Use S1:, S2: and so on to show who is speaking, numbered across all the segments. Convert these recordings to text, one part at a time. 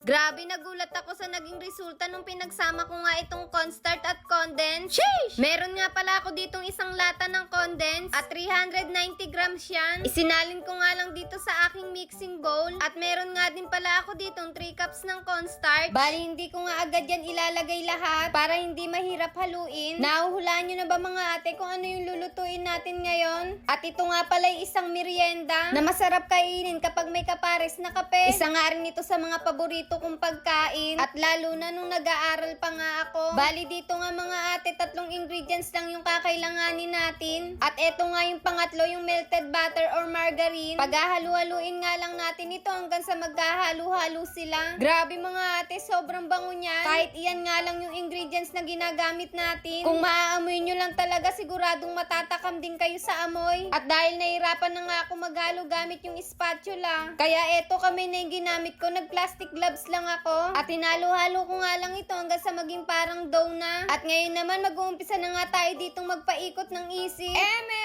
S1: Grabe, nagulat ako sa naging resulta nung pinagsama ko nga itong cornstarch at condensed. Sheesh! Meron nga pala ako ditong isang lata ng condensed at 390 grams yan. Isinalin ko nga lang dito sa aking mixing bowl at meron nga din pala ako ditong 3 cups ng cornstarch. Bali, hindi ko nga agad yan ilalagay lahat para hindi mahirap haluin. Nahuhulaan nyo na ba mga ate kung ano yung lulutuin natin ngayon? At ito nga pala yung isang merienda na masarap kainin kapag may kapares na kape. Isa nga rin ito sa mga paborito kong pagkain at lalo na nung nag-aaral pa nga ako. Bali dito nga mga ate, 3 ingredients lang yung kakailanganin natin. At eto nga yung pangatlo, yung melted butter or margarine. Paghahalu-haluin nga lang natin ito hanggang sa maghahalu-halu sila. Grabe mga ate, sobrang bango niyan. Kahit iyan nga lang yung ingredients na ginagamit natin. Kung maaamoy nyo lang talaga, siguradong matatakam din kayo sa amoy. At dahil nahirapan na nga ako maghalo gamit yung spatula, kaya eto kami na yung ginamit ko, nag-plastic gloves lang ako. At hinalo-halo ko nga lang ito hanggang sa maging parang dough na. At ngayon naman mag-uumpisa na nga tayo ditong magpaikot ng isip.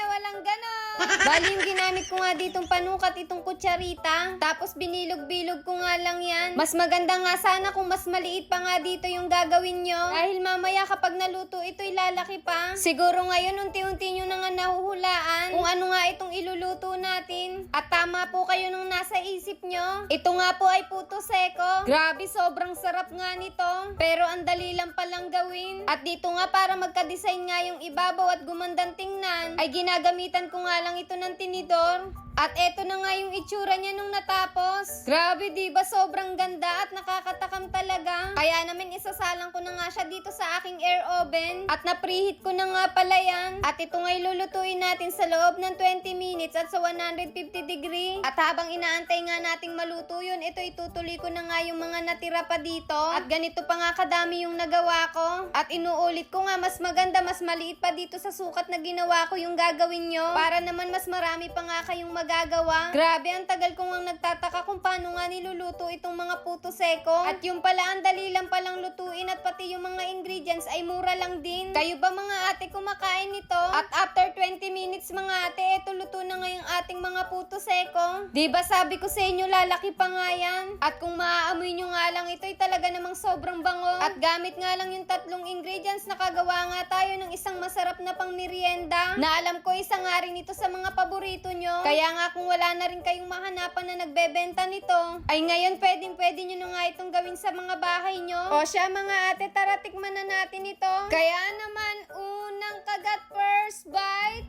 S1: Walang ganon! Bali yung ginamit ko nga ditong panukat itong kutsarita. Tapos binilog-bilog ko nga lang yan. Mas maganda nga sana kung mas maliit pa nga dito yung gagawin nyo. Dahil mamaya kapag naluto ito'y lalaki pa. Siguro ngayon unti-unti nyo na nga nahuhulaan kung ano nga itong iluluto natin. At tama po kayo nung nasa isip nyo. Ito nga po ay puto seko. Grabe, sobrang sarap nga nito. Pero ang dali lang palang gawin. At dito nga para magka-design nga yung ibabaw at gumandang tingnan, ay ginagamitan ko nga lang ito ng tinidor. At eto na nga yung itsura niya nung natapos. Grabe, diba? Sobrang ganda at nakakatakam talaga. Kaya naman isasalang ko na nga siya dito sa aking air oven. At na-preheat ko na nga pala yan. At ito nga ilulutuin natin sa loob ng 20 minutes at sa 150 degree. At habang inaantay nga nating maluto yun, ito itutuloy ko na nga yung mga natira pa dito. At ganito pa nga kadami yung nagawa ko. At inuulit ko nga, mas maganda, mas maliit pa dito sa sukat na ginawa ko yung gagawin nyo. Para naman mas marami pa nga kayong magagawa. Grabe, ang tagal ko nga nagtataka kung paano nga niluluto itong mga puto seko. At yung pala, ang dali lang palang lutuin at pati yung mga ingredients ay mura lang din. Kayo ba mga ate kumakain nito? At after 20 minutes mga ate, eto luto na nga yung ating mga puto seko. Diba sabi ko sa inyo, lalaki pa nga yan. At kung maaamoy nyo nga lang, ito'y talaga namang sobrang bango. At gamit nga lang yung 3 ingredients, nakagawa nga tayo ng isang masarap na pang merienda. Na alam ko isa nga rin ito sa mga paborito nyo. Kaya nga kung wala na rin kayong mahanapan na nagbebenta nito, ay ngayon pwede nyo na nga itong gawin sa mga bahay nyo. O siya mga ate, tara tikman na natin ito. Kaya naman, unang kagat first bite.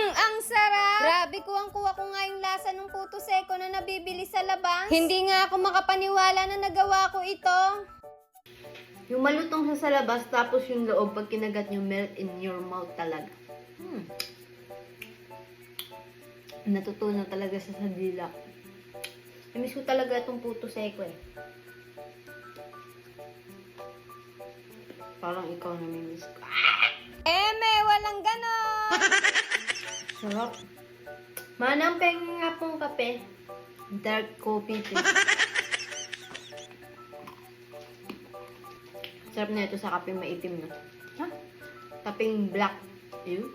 S1: Ang sarap! Grabe, kuwang-kuha ko nga yung lasa ng puto seko na nabibili sa labas. Hindi nga ako makapaniwala na nagawa ko ito.
S2: Yung malutong siya sa labas, tapos yung loob, pag kinagat nyo, melt in your mouth talaga. Natutunaw talaga siya sa dila. Miss ko talaga itong puto seko eh. Parang ikaw na may miss ko.
S1: Walang ganon!
S2: Sarap. Manang pengen nga pong kape. Dark coffee. Sarap na ito sa kape maitim na. Ha? Kapeng black. Ew.